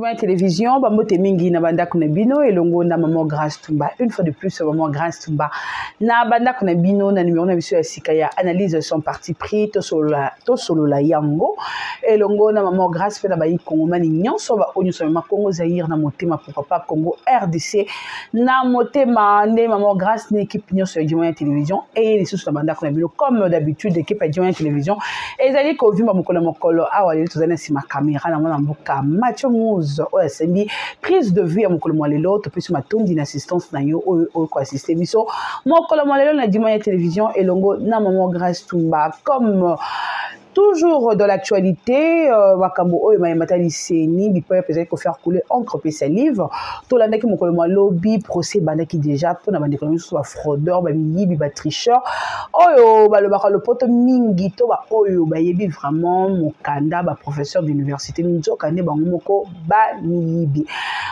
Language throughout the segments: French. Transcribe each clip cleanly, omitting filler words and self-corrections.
Djimoya Télévision, Bamote Mingi na banda kuna bino elongo na Maman Grâce Tumba. Une fois de plus, Maman Grâce Tumba. Na banda kuna bino na numéro na biso ya sikaya analyse son parti pris to solo la yango elongo na Maman Grâce pe na bayi Congo mani nyonso ba onyo so ma Congo Zaïre na motema pourquoi pas Congo RDC na motema ne Maman Grâce ne équipe nyonso ya Djimoya Télévision et les sous na banda kuna bino comme d'habitude équipe ya Djimoya Télévision ezali ko vimba mokolo awa le tozana sima caméra na mona mboka Mathieu Mouze oya sembi prise de vue ya mokolo mwalelo to pesi matondi na assistance na yo oyo ko assister biso mokolo mwalelo na Djimoya Télévision elongo na Maman Grâce Tumba comme toujours dans l'actualité, Wakambo Oyo Matali Seni, il peut peut-être faire couler encre et salive. Tout l'année qui m'a lobby, procès, qui déjà, pour la bande économique, soit fraudeur, yibi, tricheur. Oyo, le pote mingi, to, oyo, yebi vraiment, mokanda, professeur d'université, nous kane, moko, yibi.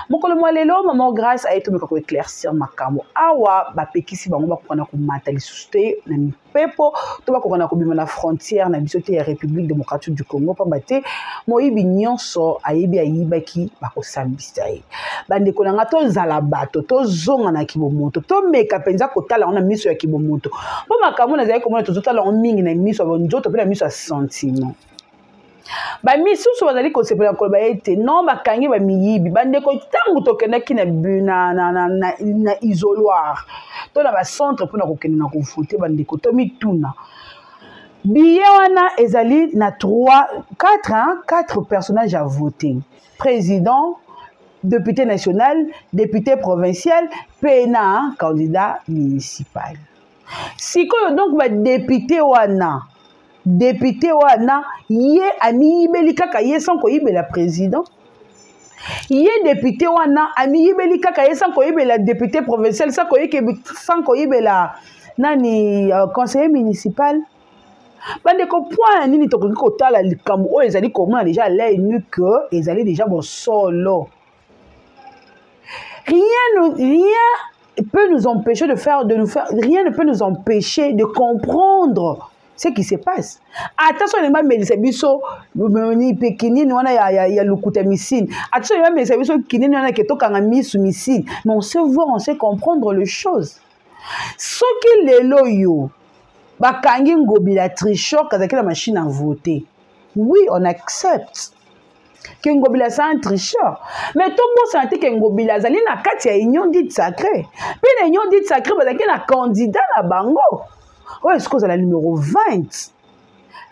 Moko le lelo, Maman Grâce a été me éclaircir makambo. Awa, pekisi, bango, bakona ko matali susté, na mi pepo, to bakona ko bima na frontière, na bisote ya République démocratique du Congo pambate moyibi nyonso ayebi ayibaki bakosambisa ye bande konanga to zala bato to zonga na kibomoto to meka penza kotala ona miso ya kibomoto po makambo na zali komona tozotala on mingi na miso ya nzoto pe na miso ya sentiment ba misusu bazali kosepela koloba ete non bakangi ba miyibi bande ko tangu tokendaki na isoloir to na ba centre pour na kokende na konfronter bande ko to mituna Biyawana ezali na 4 personnages à voter. Président, député national, député provincial, PNA, candidat municipal. Si donc ba député wana, ye ami yibeli kaka ye sans ko yibela président. Ye député wana ami yibeli kaka ye sans ko yibela député provincial, sans ko yibela nani conseiller municipal. Bande ko point nini to ko tala likambo o ezali comment déjà l'œil nu que ezali déjà bon solo. Rien peut nous empêcher rien ne peut nous empêcher de comprendre ce qui se passe. Attention les mêmes les biso ni pekini wana ya lukuta misine. Attention les mêmes les biso kinini wana ke to kanga misu misine. Mais on sait voir, on sait comprendre les choses. Ce qui lelo yo bakangi ngobila tricheur kazaki la machine à voter. Oui, on accepte que ngobila c'est un tricheur. Mais tout le monde sentait que ngobila zali na kati ya union dite sacrée. Puis la union dite sacrée bazaki na candidat na bango. Oh, est-ce que c'est la numéro 20?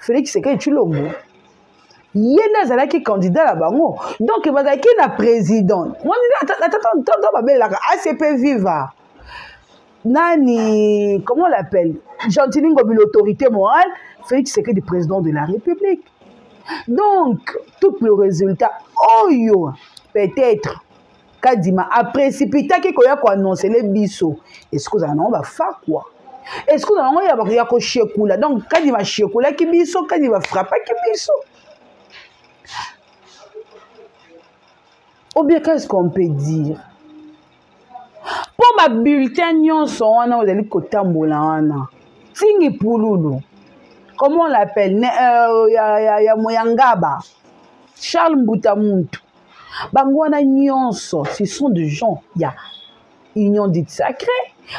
Félix Sekei Tshilombo. Yena zalaki candidat na bango. Donc bazaki na président. Moi attends babelaka ACP Viva. Nani, comment on l'appelle? Gentili Ngobi, l'autorité morale, Félix Sekei, le président de la République. Donc, tout le résultat, oh peut-être, Kadima a précipité qu'il y a annoncé les bisous. Est-ce que vous en avez fait quoi? Est-ce que vous en avez fait quoi? Donc, Kadima Chiekoula qui bisou, Kadima frappa qui bisou. Ou bien, qu'est-ce qu'on peut dire? Pour ma bulletin nyonso wana ozali kotambola wana tingi pululu comment on l'appelle ya Moyangaba Charles Mbuta Muntu bango wana nyonso ce sont des gens ya union dite sacrée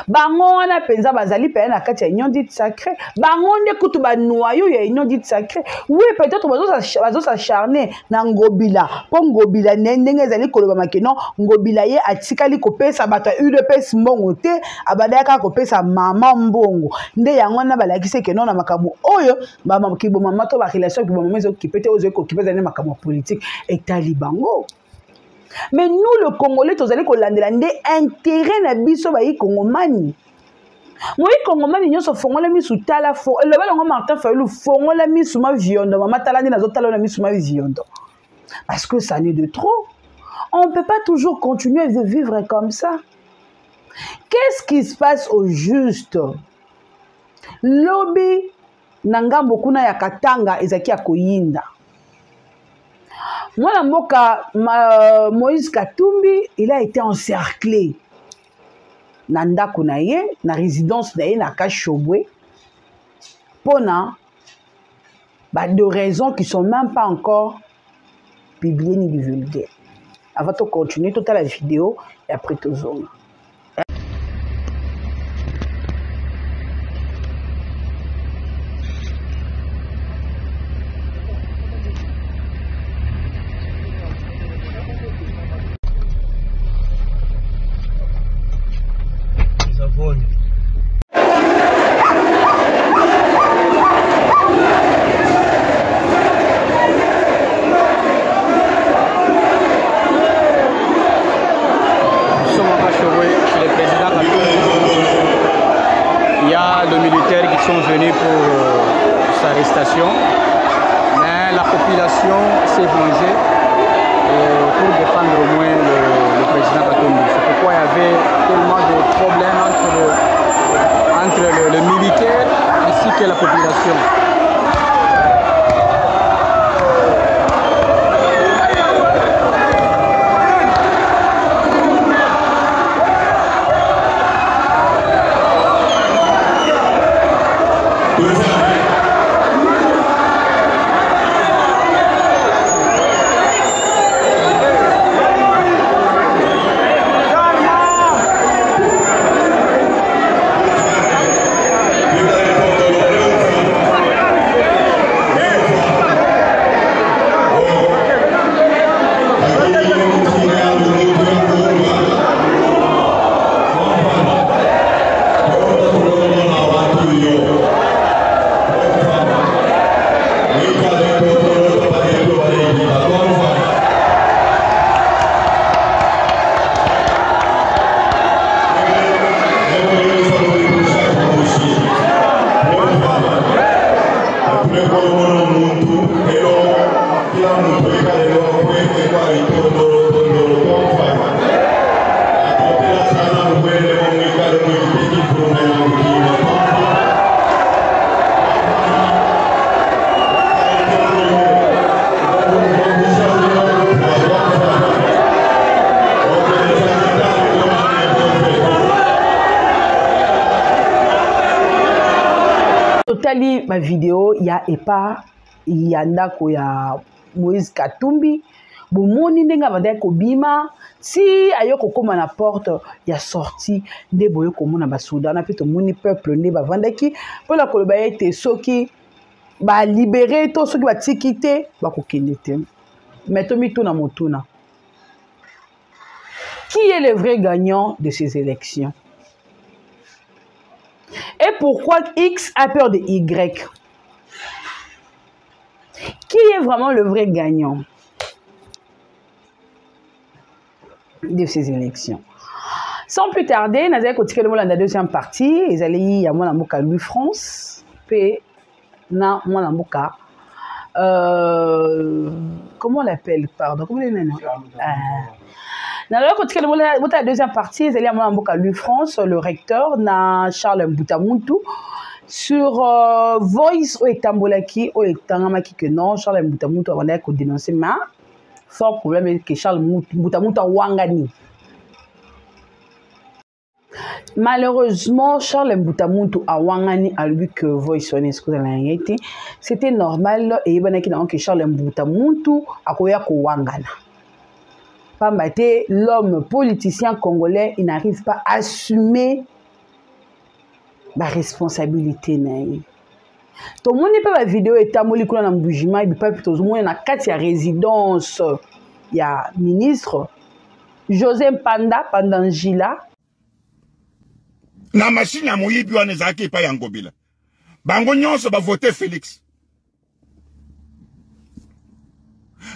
bango wana penza bazali pe na kati ya union dite sacrée bango nde kutu ba noyau ya union dite sacrée oui peut-être bazo s'acharner na ngobila po ngobila ndenge ezali koloba makeno ngobila ye atikali kopesa bato UDPS mbongo te abadaka kopesa mama mbongo nde yango na balakise keno na makambo oyo ba makibo mama to ba relation kibo mama ezokipete ozoko kipeza na makambo politique etali bango. Mais nous, le Congolais, nous allons landelande intérêt na biso ba yi Congomani. Moi Congomani nyo so fongola mi su tala fo. Le bala ngo Martin Fayulu fongola mi su ma viondo. Mama talandi na zo tala na mi su ma viondo. Parce que ça n'est de trop. On ne peut pas toujours continuer de vivre comme ça. Qu'est-ce qui se passe au juste? Lobby nangambo kuna ya Katanga ezaki ya koyinda. Moi, Moïse Katumbi, il a été encerclé. Nanda Kunaye, na résidence naye na Kachobwe. Pona, de raisons qui ne sont même pas encore publiées ni divulguées. avant de continuer toute la vidéo et après tout ça. Sont venus pour sa arrestation, mais la population s'est vengée pour défendre au moins le président Katumbi. C'est pourquoi il y avait tellement de problèmes entre le militaire ainsi que la population. Ma vidéo il y a pas il y a ndako ya Moïse Katumbi bomoni ndenga banda ko bima si ayoko koma na porte ya sortie nde boyo komona ba soudan na pe to moni peuple nde bavandaki pour la koloba ete soki ba libérer to soki ba tikite ba kokende te mais to mituna motuna qui est le vrai gagnant de ces élections? Et pourquoi X a peur de Y? Qui est vraiment le vrai gagnant de ces élections? Sans plus tarder, nous allons continuer la deuxième partie. Ils allaient y avoir la Louis France, puis na la mouka. Comment on l'appelle? Pardon, comment on l'appelle? Dans la deuxième partie, ils allaient à Louis France, le recteur, na Charles Mbutamuntu, sur Voice ou Etambolaki ou Etangamaki que non, Charles Mbutamuntu a dénoncé, mais fort problème est que Charles Mbutamuntu a wangani. Malheureusement, Charles Mbutamuntu a wangani a lui que Voice on est c'était normal et il y a que Charles Mbutamuntu a koya ko wangana. L'homme politicien congolais, il n'arrive pas à assumer la responsabilité. Tout le monde n'est pas la vidéo et tamoli kuna na mbujima il pas plutôt moins na quatre ya résidence ya ministre José Panda Pandangila na machine ya moyibi wana ezaki pa yangobila bango nyonso ba voter Félix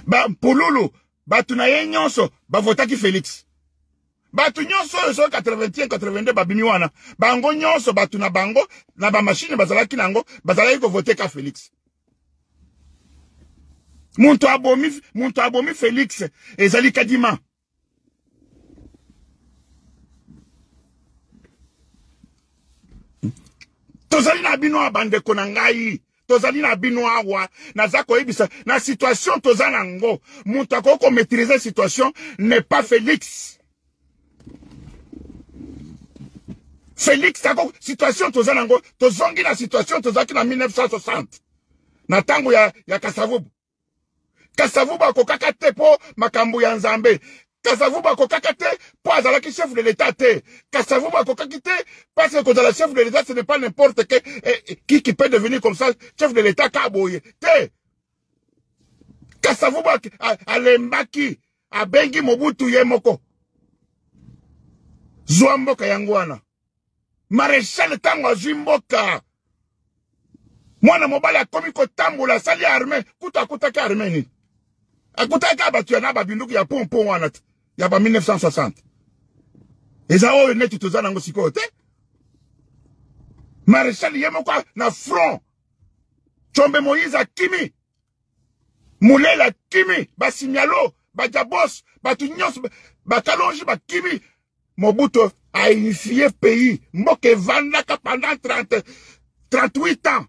ba pololo batu na ye nyonso ba votaki Félix batu nyonso so 81 82 babimi wana bango nyonso batu na bango na ba machine bazalaki nango bazalaki ko voter ka Félix muntu abomi Félix ezali kadima tozali na bino abande konangai tozali na bino awa naza koyebisa na situation tozana ngo muntu akoko maîtriser situation n'est pas Félix ako situation tozana ngo tozongi na situation tozaki na 1960 na tango ya Kasavubu akokaka te po makambo ya Nzambe Kasavubu akokaka te po azalaki chef de l'État te. Kasavubu akokaki te parce que kozala chef de l'État ce n'est pas n'importe qui peut devenir comme ça chef de l'État kaboye te. Kasavubu alembaki abengi Mobutu ye moko. Zwa mboka yango wana. Maréchal tango azwi mboka. Mwana mobali akomi kotambola asali armée kutaki armée ni. Akutaki abatu ya na babinduki ya pompon wana te. Ya ba 1960. Eza oyo neti toza nango sikoyo te. Maréchal ye moko na front. Chombe Moïse akimi. Mulela kimi. Basimialo. Bajabos. Batu nyos. Bakalonji bakimi. Mobutu a unifié pays. Mboke vandaka pendant 38 ans.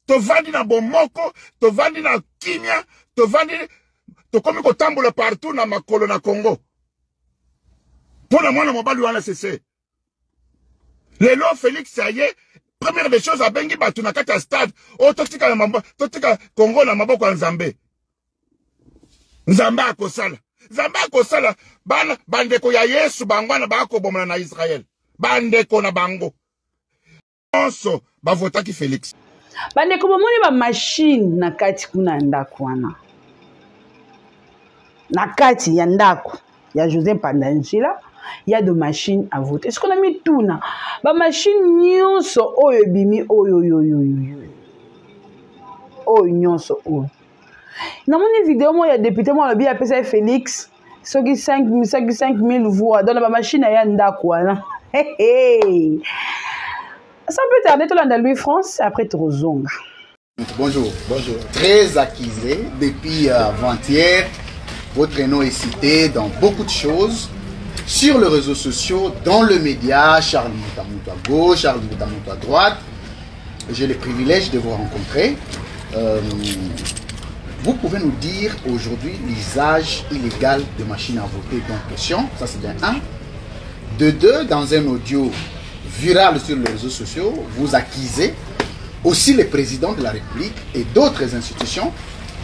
To vandi na bomoko, to vandi na kimia, to vandi, to komi ko tambola partout na makolo na Congo. Pour la mwana mobali wana c'est. Lelo Félix Saye, première des choses à bengi batu na kata stade, o totika na mamba, totika Congo na maboko ya Nzambe. Nzambe akosala. Nzambe akosala, bandeko ya Yesu bangwana bako bomana na Israël. Bandeko na bango. Onso, bavotaki Félix. Bandeko bomoni ba machine na kati kuna ndako wana. Na kati ya ndako ya José Pandanjila, il y a de machines à voter. Est-ce qu'on a mis tout là? Ba machine nyonso oyo bimi oyo. Oyo nyonso oyo. Na mon vidéo moi il y a député moi le bien appelé Félix, soki 5000 voix dans la machine ya ndako wana. Hey. Ça peut tarder tout dans Louis France après Trozonga. Bonjour. Bonjour. Très accusé depuis avant-hier. Votre nom est cité dans beaucoup de choses. Sur les réseaux sociaux, dans le média, Charles Moutamout à gauche, Charles Moutamout à droite. J'ai le privilège de vous rencontrer. Vous pouvez nous dire aujourd'hui l'usage illégal de machines à voter en question. Ça c'est bien un. De deux, dans un audio viral sur les réseaux sociaux, vous accusez aussi le président de la République et d'autres institutions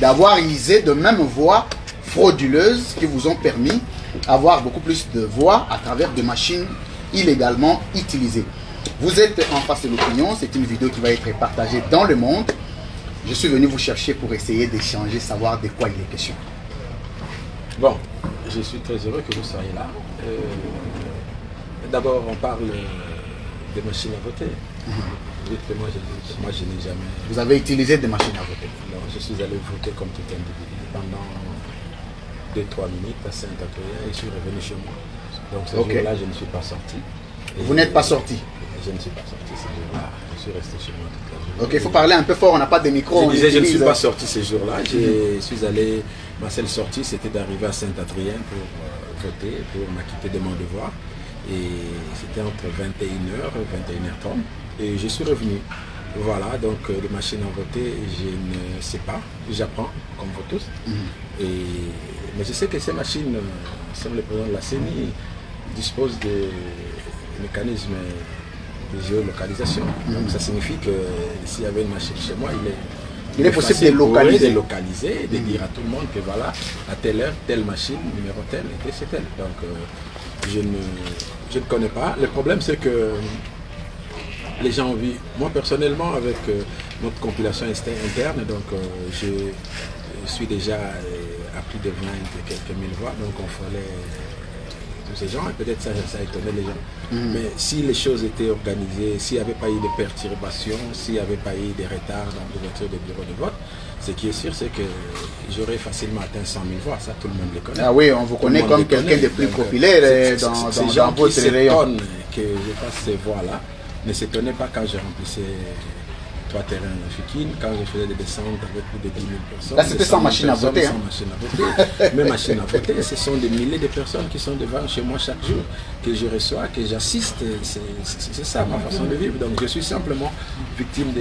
d'avoir usé de mêmes voix frauduleuses qui vous ont permis d'avoir beaucoup plus de voix à travers des machines illégalement utilisées. Vous êtes en face de l'opinion, c'est une vidéo qui va être partagée dans le monde. Je suis venu vous chercher pour essayer d'échanger, savoir de quoi il est question. Bon, je suis très heureux que vous soyez là. D'abord, on parle des machines à voter. Moi, je n'ai jamais... Vous avez utilisé des machines à voter? Non, je suis allé voter comme tout individu pendant 2-3 minutes à Saint-Adrien et je suis revenu chez moi. Donc ce jour-là, je ne suis pas sorti. Vous n'êtes pas sorti? Je ne suis pas sorti ce jour-là. Je suis resté chez moi toute la journée. Ok, il faut parler un peu fort, on n'a pas de micro. Je ne suis pas sorti ce jour-là. Je suis allé... Ma seule sortie, c'était d'arriver à Saint-Adrien pour voter, pour m'acquitter de mon devoir. Et c'était entre 21h et 21h30. Et je suis revenu. Voilà, donc les machines à voter, je ne sais pas. J'apprends, comme vous tous. Mais je sais que ces machines, comme le président de la CENI, disposent de mécanismes de géolocalisation. Donc ça signifie que s'il y avait une machine chez moi, il est possible de localiser, de dire à tout le monde que voilà, à telle heure, telle machine, numéro tel, et c'est tel. Donc je ne connais pas. Le problème c'est que les gens vivent. Moi personnellement, avec notre compilation interne, donc je suis déjà à plus de 20 et quelques mille voix, donc on fallait tous ces gens, et peut-être ça étonnait les gens. Mais si les choses étaient organisées, s'il n'y avait pas eu de perturbations, s'il n'y avait pas eu de retard dans l'ouverture des bureaux de vote, ce qui est sûr, c'est que j'aurais facilement atteint 100 000 voix, ça tout le monde le connaît. Ah oui, on vous connaît comme quelqu'un de plus populaire dans votre rayon. Que je fasse ces voix-là ne s'étonnait pas quand je remplissais 3 terrains à Fikine, quand je faisais des descentes avec plus de 10 000 personnes. Là, c'était sans machine à voter. Sans machine à voter. Mes machines à voter, ce sont des milliers de personnes qui sont devant chez moi chaque jour, que je reçois, que j'assiste. C'est ça ma façon de vivre. Donc je suis simplement victime de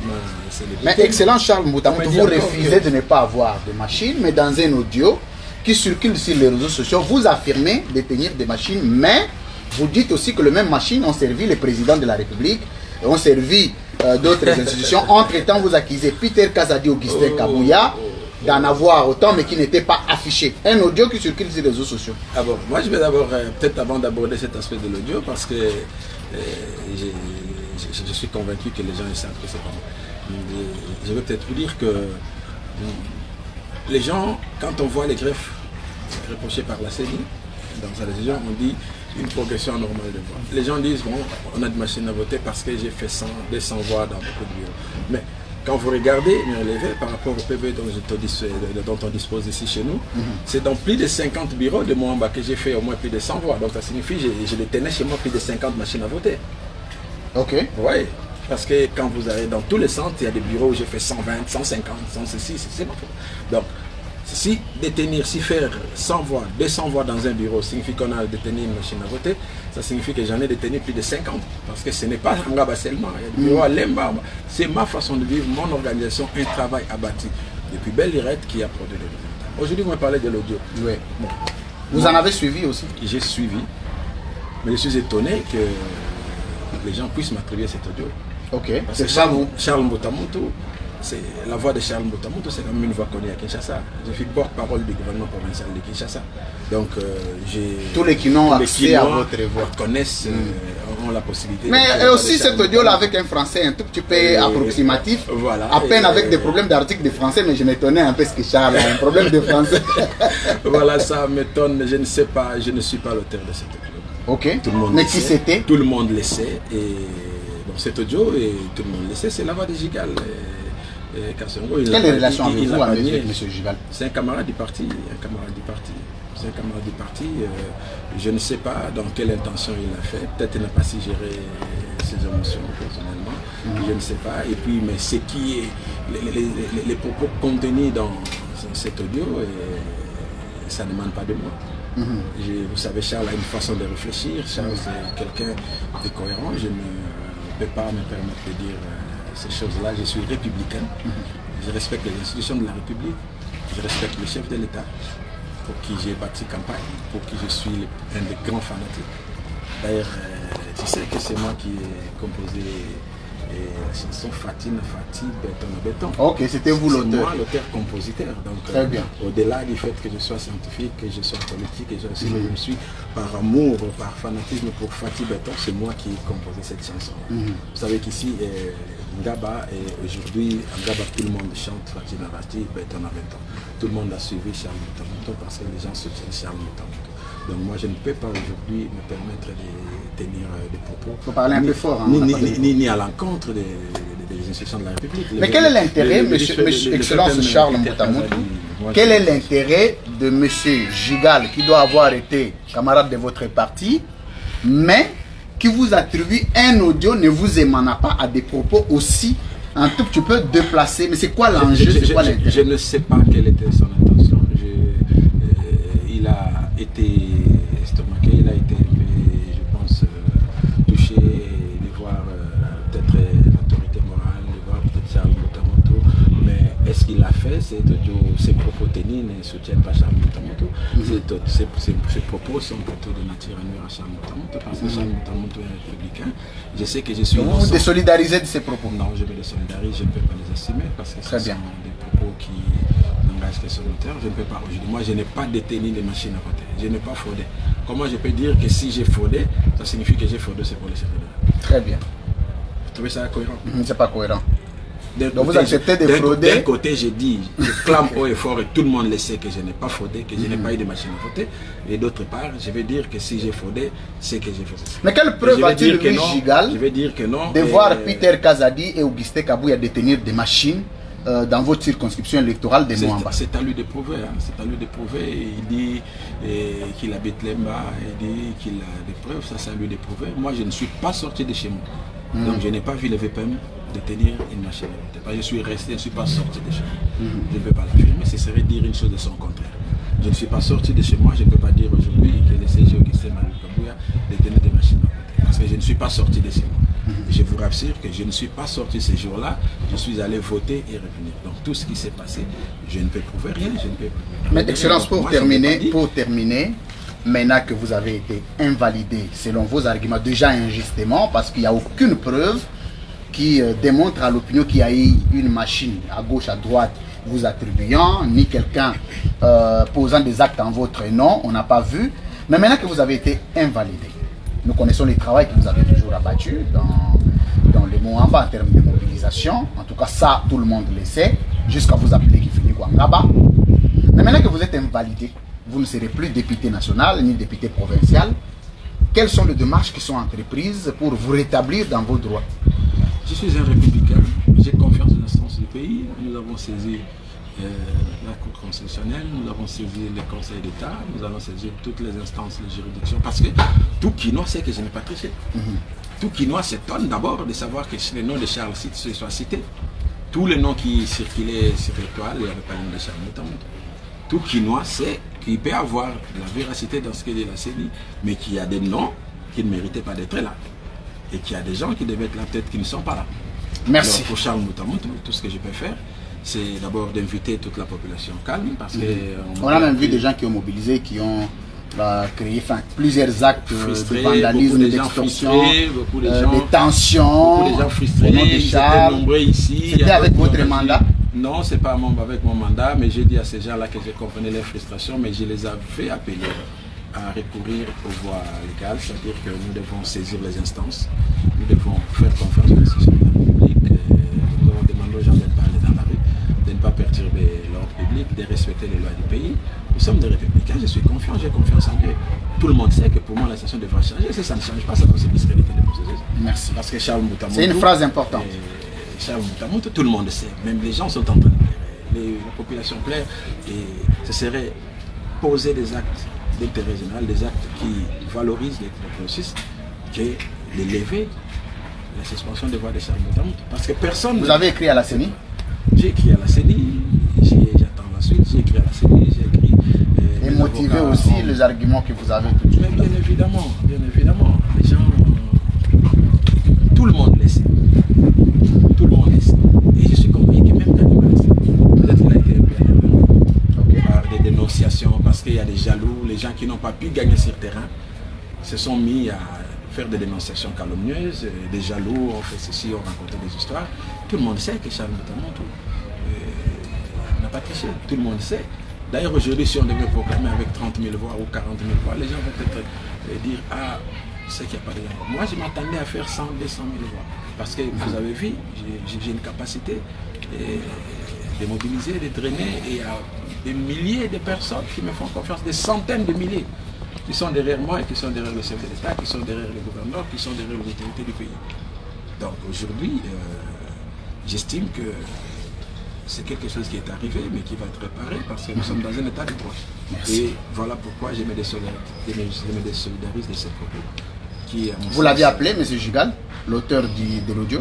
ma célébrité. Mais excellent Charles Moutamout, vous refusez de ne pas avoir de machines, mais dans un audio qui circule sur les réseaux sociaux, vous affirmez détenir des machines, mais vous dites aussi que les mêmes machines ont servi le président de la République, ont servi d'autres institutions. Entre-temps, vous accusez Peter Kazadi, Augustin Kabouya, d'en avoir autant, mais qui n'étaient pas affichés. Un audio qui circule sur les réseaux sociaux. Ah bon, moi je vais d'abord, peut-être avant d'aborder cet aspect de l'audio, parce que je suis convaincu que les gens ils savent que c'est pas moi. Je vais peut-être vous dire que les gens, quand on voit les greffes reprochées par la CENI, dans sa décision, on dit une progression normale de voix. Les gens disent, bon, on a de machines à voter parce que j'ai fait 100, 200 voix dans beaucoup de bureaux. Mais quand vous regardez mes relevés par rapport au PV dont on dispose ici chez nous, c'est dans plus de 50 bureaux de Moamba que j'ai fait au moins plus de 100 voix. Donc ça signifie que je détenais chez moi plus de 50 machines à voter. Ok. Oui, parce que quand vous allez dans tous les centres, il y a des bureaux où j'ai fait 120, 150, 100 ceci, c'est pas tout. Donc, si détenir, si faire 100 voix, 200 voix dans un bureau signifie qu'on a détenu une machine à voter, ça signifie que j'en ai détenu plus de 50. Parce que ce n'est pas Ngaba seulement, il y a des bureaux à Lemba. C'est ma façon de vivre, mon organisation, un travail abattu. Depuis Belle Lurette qui a produit des résultats. Aujourd'hui, vous me parlez de l'audio. Oui. Bon. Vous en avez suivi aussi? J'ai suivi, mais je suis étonné que les gens puissent m'attribuer cet audio. Ok. Parce que Charles Mbutamuntu, c'est la voix de Charles Mbutamuntu, c'est quand même une voix connue à Kinshasa. Je suis porte-parole du gouvernement provincial de Kinshasa. Donc, tous les qui n'ont accès à votre voix connaissent, ont la possibilité. Mais aussi cet audio-là avec un français un tout petit peu approximatif, voilà, à peine avec des problèmes d'articles de français, mais je m'étonnais un peu ce que Charles a un problème de français. Voilà, ça m'étonne, je ne sais pas, je ne suis pas l'auteur de cet audio. Ok, tout le monde mais qui c'était? Tout le monde le sait, et bon, cet audio, et tout le monde le sait, c'est la voix de Gigal. Quelle est la relation avec vous, avec M. Gigal? C'est un camarade du parti, C'est un camarade du parti. Je ne sais pas dans quelle intention il a fait. Peut-être qu'il n'a pas si géré ses émotions personnellement. Je ne sais pas. Et puis, mais ce qui est les propos contenus dans cet audio, ça ne demande pas de moi. Vous savez, Charles a une façon de réfléchir. Charles, c'est quelqu'un de cohérent. Je ne peux pas me permettre de dire ces choses-là. Je suis républicain. Je respecte les institutions de la République. Je respecte le chef de l'État, pour qui j'ai bâti campagne, pour qui je suis un des grands fanatiques. D'ailleurs, tu sais que c'est moi qui ai composé la chanson Fatine, Fati, Béton à Béton. Ok, c'était vous l'auteur. C'est moi l'auteur-compositeur. Très bien. Au-delà du fait que je sois scientifique, que je sois politique, que je suis par amour, par fanatisme pour Fati Béton, c'est moi qui ai composé cette chanson. Vous savez qu'ici, Ngaba, et aujourd'hui, Ngaba, tout le monde chante Fatina Fati, Béton à Béton. Tout le monde a suivi Charles Mbutamuntu parce que les gens soutiennent Charles Mbutamuntu. Donc moi, je ne peux pas aujourd'hui me permettre de tenir des propos. Il faut parler un peu fort. Hein, ni à l'encontre des institutions de la République. Mais quel est l'intérêt, Excellence Charles Mbutamuntu, quel est l'intérêt de M. Gigal, qui doit avoir été camarade de votre parti, mais qui vous attribue un audio ne vous émanant pas à des propos aussi un tout petit peu déplacés? Mais c'est quoi l'enjeu? C'est quoi l'intérêt? Je ne sais pas quelle était son intention. Il a été estomaqué, il a été, je pense, touché de voir peut-être l'autorité morale, de voir peut-être Charles Mbutamuntu. Mais est-ce qu'il a fait ces propos tenus ne soutiennent pas Charles Mbutamuntu? Ces propos sont plutôt de nature à nuire à Charles Mbutamuntu parce que Charles Mbutamuntu est républicain. Je sais que je suis. Vous vous désolidarisez de ces propos? Non, je me désolidarise, je ne peux pas les assumer parce que ce sont des propos qui n'engagent que son auteur. Je ne peux pas aujourd'hui. Moi, je n'ai pas détenu de machine à voter. Je n'ai pas fraudé. Comment je peux dire que si j'ai fraudé, ça signifie que j'ai fraudé, c'est pour les chefs de l'État? Très bien. Vous trouvez ça cohérent? C'est pas cohérent. Donc vous acceptez de frauder? D'un côté, je dis, je clame haut et fort et tout le monde le sait que je n'ai pas fraudé, que je n'ai pas eu de machine à voter. Et d'autre part, je vais dire que si j'ai fraudé, c'est que j'ai fraudé. Mais quelle preuve a-t-il, lui, Gigal, je vais dire que non, de voir Peter Kazadi et Augustin Kabouya détenir des machines dans votre circonscription électorale de Moamba? C'est à lui de prouver. Hein. C'est à lui de prouver. Il dit qu'il habite Lemba, il dit qu'il a des preuves. Ça, c'est à lui de prouver. Moi, je ne suis pas sorti de chez moi. Donc, je n'ai pas vu le VPM détenir une machine à voter. Je suis resté, je ne suis pas sorti de chez moi. Je ne peux pas l'affirmer. Ce serait dire une chose de son contraire. Je ne suis pas sorti de chez moi. Je ne peux pas dire aujourd'hui que le CG Augustin Kabouya détenait des machines à voter. Parce que je ne suis pas sorti de chez moi. Je vous rassure que je ne suis pas sorti ces jours-là, je suis allé voter et revenir. Donc tout ce qui s'est passé, je ne peux prouver rien. Mais Excellence, pour terminer, maintenant que vous avez été invalidé selon vos arguments, déjà injustement, parce qu'il n'y a aucune preuve qui démontre à l'opinion qu'il y a eu une machine à gauche, à droite, vous attribuant, ni quelqu'un posant des actes en votre nom, on n'a pas vu. Mais maintenant que vous avez été invalidé, nous connaissons le travail que vous avez toujours abattu dans les mots en bas en termes de mobilisation. En tout cas, ça, tout le monde le sait, jusqu'à vous appeler Kifini Kwangaba. Mais maintenant que vous êtes invalidé, vous ne serez plus député national ni député provincial. Quelles sont les démarches qui sont entreprises pour vous rétablir dans vos droits? Je suis un républicain, j'ai confiance dans l'instance du pays. Nous avons saisi la Cour constitutionnelle, nous avons saisi le Conseil d'État, nous avons saisi toutes les instances, les juridictions, parce que tout Quinois sait que je n'ai pas triché. Tout Quinois s'étonne d'abord de savoir que le nom de Charles soit cité. Tous les noms qui circulaient sur le toile, il n'y avait pas le nom de Charles notamment. Tout Quinois sait qu'il peut avoir de la véracité dans ce que dit la CENI, mais qu'il y a des noms qui ne méritaient pas d'être là. Et qu'il y a des gens qui devaient être là, peut-être qui ne sont pas là. Merci. Alors, pour Charles Moutamout, tout ce que je peux faire, c'est d'abord d'inviter toute la population calme. Parce que on a même vu des gens qui ont mobilisé, qui ont créé plusieurs actes de vandalisme, d'extorsion, de tensions. Beaucoup de gens frustrés, ils étaient nombreux ici. C'était avec votre mandat? Non, ce n'est pas avec mon mandat, mais j'ai dit à ces gens-là que je comprenais les frustrations, mais je les ai fait appeler à recourir aux voies légales, c'est-à-dire que nous devons saisir les instances, nous devons faire confiance aux institutions de la République, nous avons demandé aux gens de ne pas aller dans la rue, de ne pas perturber l'ordre public, de respecter les lois du pays. Nous sommes des républicains, je suis confiant, j'ai confiance en Dieu. Tout le monde sait que pour moi la situation devra changer, si ça ne change pas, ça va se discréditer le processus. Merci. Parce que Charles Moutamout, c'est une phrase importante. Charles Moutamout, tout le monde sait, même les gens sont en train de pleurer, la population pleure, et ce serait poser des actes d'intérêt général, des actes qui valorisent les processus, que de lever la suspension des voix de Charles Moutamout. Parce que personne... Vous avez écrit à la CENI? J'ai écrit à la CENI, j'attends la suite, j'ai écrit à la CENI, j'ai écrit... et motiver aussi les arguments que vous avez tout de suite. Mais bien évidemment, les gens... Tout le monde le sait. Tout le monde le sait. Et je suis convaincu que même quand il va le sait, peut-être qu'il a été bien par des dénonciations, parce qu'il y a des jaloux, les gens qui n'ont pas pu gagner sur le terrain se sont mis à faire des dénonciations calomnieuses, des jaloux ont fait ceci, ont raconté des histoires. Tout le monde sait que Charles Moutamout n'a pas triché, tout le monde sait. D'ailleurs aujourd'hui, si on devait proclamer avec 30 000 voix ou 40 000 voix, les gens vont peut-être dire « Ah, c'est qu'il n'y a pas de voix ». Moi, je m'attendais à faire 100, 200 000 voix. Parce que vous avez vu, j'ai une capacité de mobiliser, de drainer, et il y a des milliers de personnes qui me font confiance, des centaines de milliers, qui sont derrière moi et qui sont derrière le chef de l'État, qui sont derrière le gouverneur, qui sont derrière les autorités du pays. Donc aujourd'hui, j'estime que c'est quelque chose qui est arrivé, mais qui va être réparé, parce que nous sommes dans un état de droit. Et voilà pourquoi je me désolidarise de ces propos. Vous l'avez appelé, M. Gigal, l'auteur de l'audio?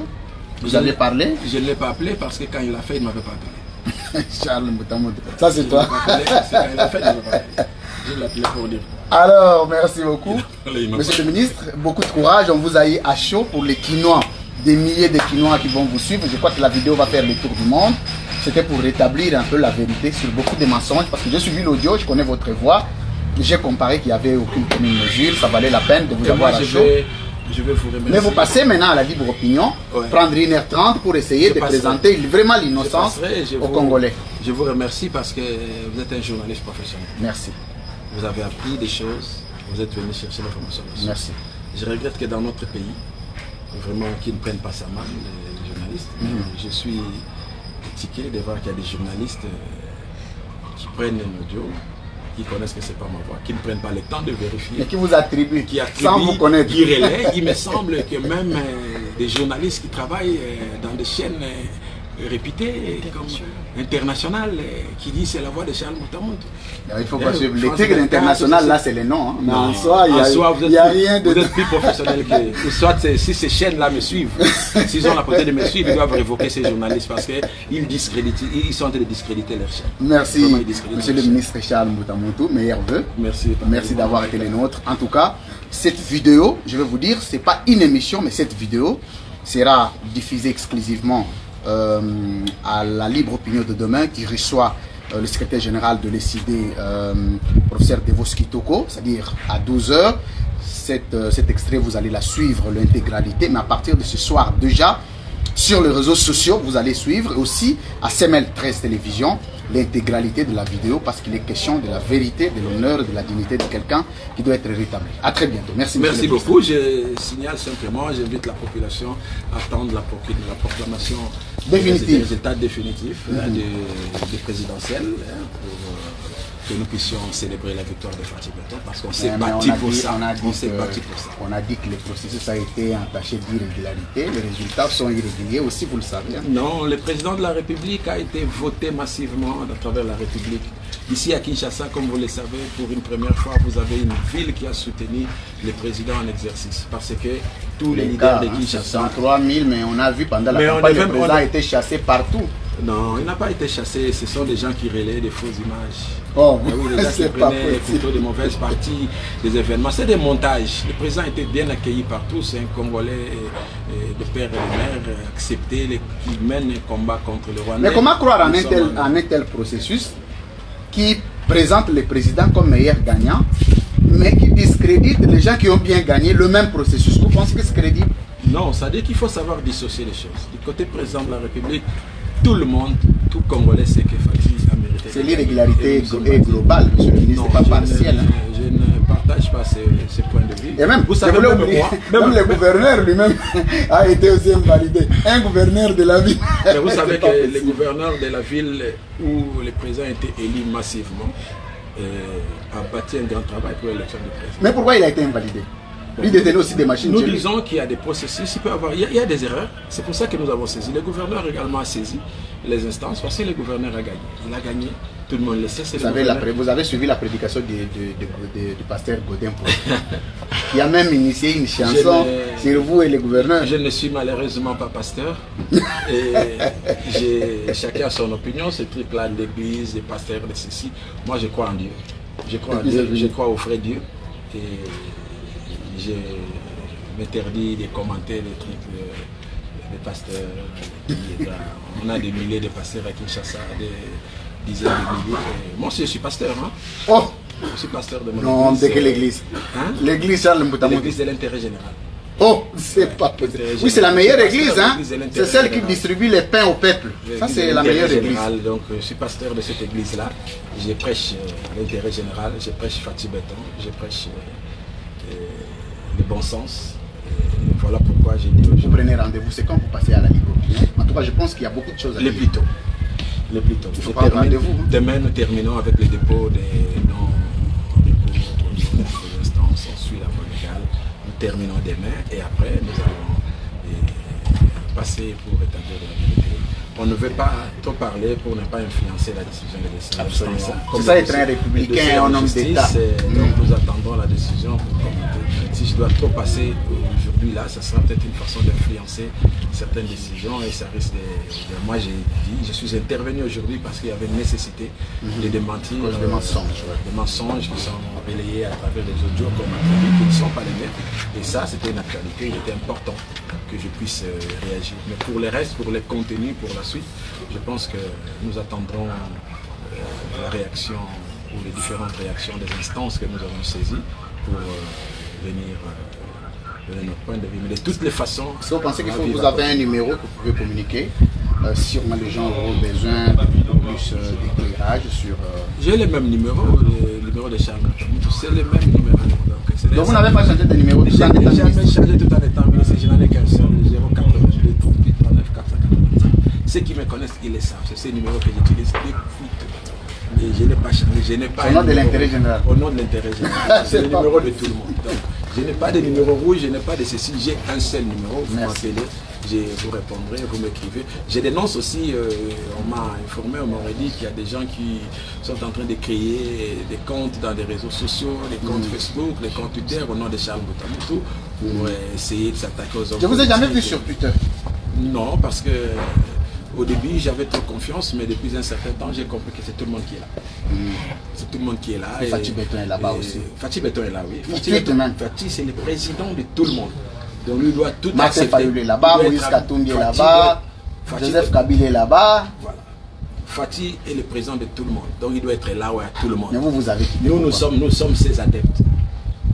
Vous avez parlé? Je ne l'ai pas appelé parce que quand il l'a fait, il ne m'avait pas appelé. Charles Moutamout. Ça, c'est toi. Quand il l'a fait, il ne m'avait pas appelé. Je l'ai appelé pour dire. Alors, merci beaucoup. Monsieur le ministre, beaucoup de courage. On vous a eu à chaud pour les Quinois, des milliers de Quinois qui vont vous suivre. Je crois que la vidéo va faire le tour du monde. C'était pour rétablir un peu la vérité sur beaucoup de mensonges, parce que j'ai suivi l'audio, je connais votre voix. J'ai comparé qu'il n'y avait aucune commune mesure, ça valait la peine de vous avoir à chaud. Je vais vous remercier. Mais vous passez maintenant à la libre opinion, prendre 1h30 pour essayer de présenter vraiment l'innocence aux Congolais. Je vous remercie parce que vous êtes un journaliste professionnel. Merci. Vous avez appris des choses, vous êtes venu chercher l'information. Merci. Je regrette que dans notre pays, vraiment qu'ils ne prennent pas sa main, les journalistes. Je suis étiqué de voir qu'il y a des journalistes qui prennent un audio, qui connaissent que ce n'est pas ma voix, qui ne prennent pas le temps de vérifier. Mais qui vous attribuent, sans vous connaître. Qui relaient. Il me semble que même des journalistes qui travaillent dans des chaînes réputées, comme internationales, qui disent c'est la voix de Charles Moutamout. Il faut pas suivre. Les tigres internationaux, là, c'est les noms. Hein. Mais en soi, il n'y a rien de... Vous êtes plus professionnel que... Soit si ces chaînes-là me suivent, s'ils ont la possibilité de me suivre, ils doivent révoquer ces journalistes parce qu'ils sont en train de discréditer leur chaîne. Merci, monsieur le ministre Charles Moutamout. Meilleurs vœux. Merci d'avoir été les nôtres. En tout cas, cette vidéo, je vais vous dire, ce n'est pas une émission, mais cette vidéo sera diffusée exclusivement à la libre opinion de demain, qui reçoit le secrétaire général de l'ECD, professeur Devoski Toko, c'est-à-dire à 12 h. Cet extrait, vous allez la suivre, l'intégralité, mais à partir de ce soir déjà, Sur les réseaux sociaux, vous allez suivre aussi à CML 13 Télévision l'intégralité de la vidéo parce qu'il est question de la vérité, de l'honneur, de la dignité de quelqu'un qui doit être rétabli. À très bientôt. Merci. Merci beaucoup. Je signale simplement, j'invite la population à attendre la proclamation des résultats définitifs des présidentielles pour que nous puissions célébrer la victoire de Fatih Beton parce qu'on s'est battu pour ça. On a dit que le processus a été entaché d'irrégularité. Les résultats sont irréguliers aussi, vous le savez. Hein? Non, le président de la République a été voté massivement à travers la République. Ici à Kinshasa, comme vous le savez, pour une première fois, vous avez une ville qui a soutenu le président en exercice. Parce que tous les leaders de Kinshasa... 103 000, mais on a vu pendant la campagne, le président a été chassé partout. Non, il n'a pas été chassé, ce sont des gens qui relaient des fausses images. Oh, oui, les gens qui prenaient les photos de mauvaises parties des événements. C'est des montages. Le président était bien accueilli partout. C'est un Congolais de père et de mère accepté, qui mène un combat contre le Rwanda. Mais comment croire en un tel processus qui présente le président comme meilleur gagnant, mais qui discrédite les gens qui ont bien gagné le même processus? Vous pensez que c'est crédible? Non, ça veut dire qu'il faut savoir dissocier les choses. Du côté président de la République, tout le monde, tout Congolais sait que Fatih a mérité. C'est l'irrégularité globale, monsieur le ministre, c'est pas partiel. Je ne partage pas ce point de vue. Et même, vous savez, même le gouverneur lui-même a été aussi invalidé. Un gouverneur de la ville. Mais vous savez que le gouverneur de la ville où le président a été élu massivement a bâti un grand travail pour l'élection du président. Mais pourquoi il a été invalidé? Lui détenait aussi des machines. Nous disons qu'il y a des processus, il y a des erreurs. C'est pour ça que nous avons saisi. Le gouverneur également a saisi les instances parce que le gouverneur a gagné. Il a gagné, tout le monde le sait. Vous avez suivi la prédication du pasteur Godin qui a même initié une chanson sur vous et le gouverneur. Je ne suis malheureusement pas pasteur. Chacun a son opinion, ce truc-là d'église, des pasteurs, de ceci. Moi je crois en Dieu. Je crois en Dieu, je crois au vrai Dieu. Et je m'interdis de commenter les trucs des pasteurs. On a des milliers de pasteurs à Kinshasa, des dizaines de milliers. Moi aussi je suis pasteur. Hein? Oh! Je suis pasteur de mon église. Non, de quelle église? Hein? L'église Charles Mboutamou. L'église de l'intérêt général. Oh, c'est pas possible. Oui, c'est la meilleure église, hein? C'est celle qui distribue les pains au peuple. Ça, c'est la meilleure église. Donc, je suis pasteur de cette église-là. Je prêche l'intérêt général, je prêche Fatih Beton, je prêche le bon sens. Et voilà pourquoi j'ai dit aujourd'hui. Vous prenez rendez-vous, c'est quand vous passez à la Ligue Opinion. En tout cas, je pense qu'il y a beaucoup de choses à dire. Les plus tôt. Il faut prendre rendez-vous. Demain, nous terminons avec le dépôt des non-recours des instances. On suit la voie légale. Nous terminons demain et après, nous allons passer pour établir la vérité. On ne veut pas trop parler pour ne pas influencer la décision des décideurs. Absolument. C'est ça être un républicain, un homme d'État. Donc nous attendons la décision pour commenter. Si je dois trop passer aujourd'hui là, ça sera peut-être une façon d'influencer certaines décisions et ça risque de... Moi j'ai dit, je suis intervenu aujourd'hui parce qu'il y avait une nécessité de démentir des mensonges. Des mensonges qui sont relayés à travers des audios comme qui ne sont pas les mêmes. Et ça c'était une actualité, il était important que je puisse réagir. Mais pour le reste, pour les contenus, pour la suite, je pense que nous attendrons la réaction ou les différentes réactions des instances que nous avons saisies pour venir donner notre point de vue. Mais de toutes les façons... Si vous pensez qu'il faut, vous avez un numéro que vous pouvez communiquer, sûrement les gens auront besoin de plus d'éclairage sur... J'ai le même numéro, le numéro de Charles. C'est le même numéro. Donc vous n'avez pas changé de numéro tout le temps? J'ai jamais changé tout en étant ministre, je n'en ai qu'un seul, 082 38 39 485. Ceux qui me connaissent, ils le savent, c'est ce numéro que j'utilise depuis tout. Et je n'ai pas changé, je n'ai pas... Au nom de l'intérêt général. Au nom de l'intérêt général. C'est le numéro de tout le monde. Donc, je n'ai pas de numéro rouge, je n'ai pas de ceci, j'ai un seul numéro, vous m'appelez, je vous répondrai, vous m'écrivez. Je dénonce aussi, on m'a informé, on m'aurait dit qu'il y a des gens qui sont en train de créer des comptes dans des réseaux sociaux, des comptes Facebook, des comptes Twitter au nom de Charles Mboutamou pour essayer de s'attaquer aux hommes. Je vous ai jamais vu sur Twitter? Non, parce que au début j'avais trop confiance, mais depuis un certain temps j'ai compris que c'est tout le monde qui est là. C'est tout le monde qui est là. Et Fatih Beton est là-bas aussi. Fatih Beton est là, oui. Fatih c'est le président de tout le monde. Donc lui doit tout accepter. Marcel Fayulu est là-bas, Moïse Katumbi est là-bas, Joseph Kabila est là-bas. Voilà. Fatih est le président de tout le monde. Donc il doit être là où il y a tout le monde. Mais vous avez quitté. Nous sommes ses adeptes.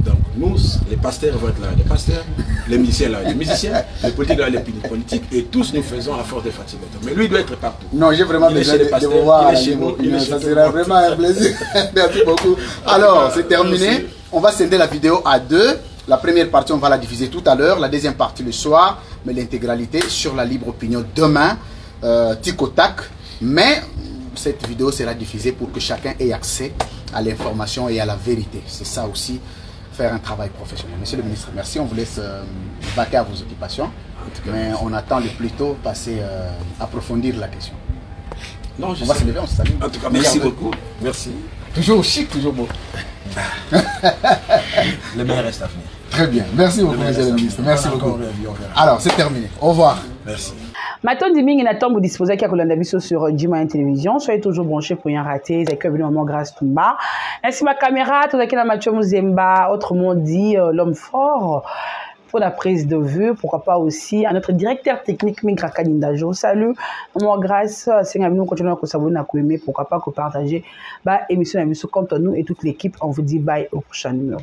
Donc nous, les pasteurs vont être là, les pasteurs, les musiciens là, les musiciens, les politiques là, les politiques, et tous nous faisons à force de fatigue. Mais lui, il doit être partout. Non, j'ai vraiment besoin de vous voir. Ça sera vraiment un plaisir. Merci beaucoup. Alors, c'est terminé. On va scinder la vidéo à deux. La première partie, on va la diffuser tout à l'heure. La deuxième partie le soir, mais l'intégralité sur la libre opinion demain, tic au tac. Mais cette vidéo sera diffusée pour que chacun ait accès à l'information et à la vérité. C'est ça aussi, faire un travail professionnel. Monsieur le ministre, merci. On vous laisse vaquer à vos occupations. Mais on attend le plus tôt passer approfondir la question. Non, on va se lever, on se salue. En tout cas, merci beaucoup. Merci. Toujours chic, toujours beau. Le meilleur reste à venir. Très bien. Merci beaucoup, monsieur le ministre. Merci beaucoup. Alors, c'est terminé. Au revoir. Merci. Maintenant, Diming et Nathan vous disposez à Kolanda Bisso sur Jima Télévision. Soyez toujours branchés pour rien rater. Vous avez vu le moment grâce Tumba. Ainsi, ma caméra, tout à la Mathieu Mouzemba, autrement dit, l'homme fort. Pour la prise de vue, pourquoi pas aussi à notre directeur technique Migra Kanindajo. Salut, moi grâce, c'est nous continuons à s'abonner à aimer, pourquoi pas que partager émission comme nous et toute l'équipe. On vous dit bye au prochain numéro.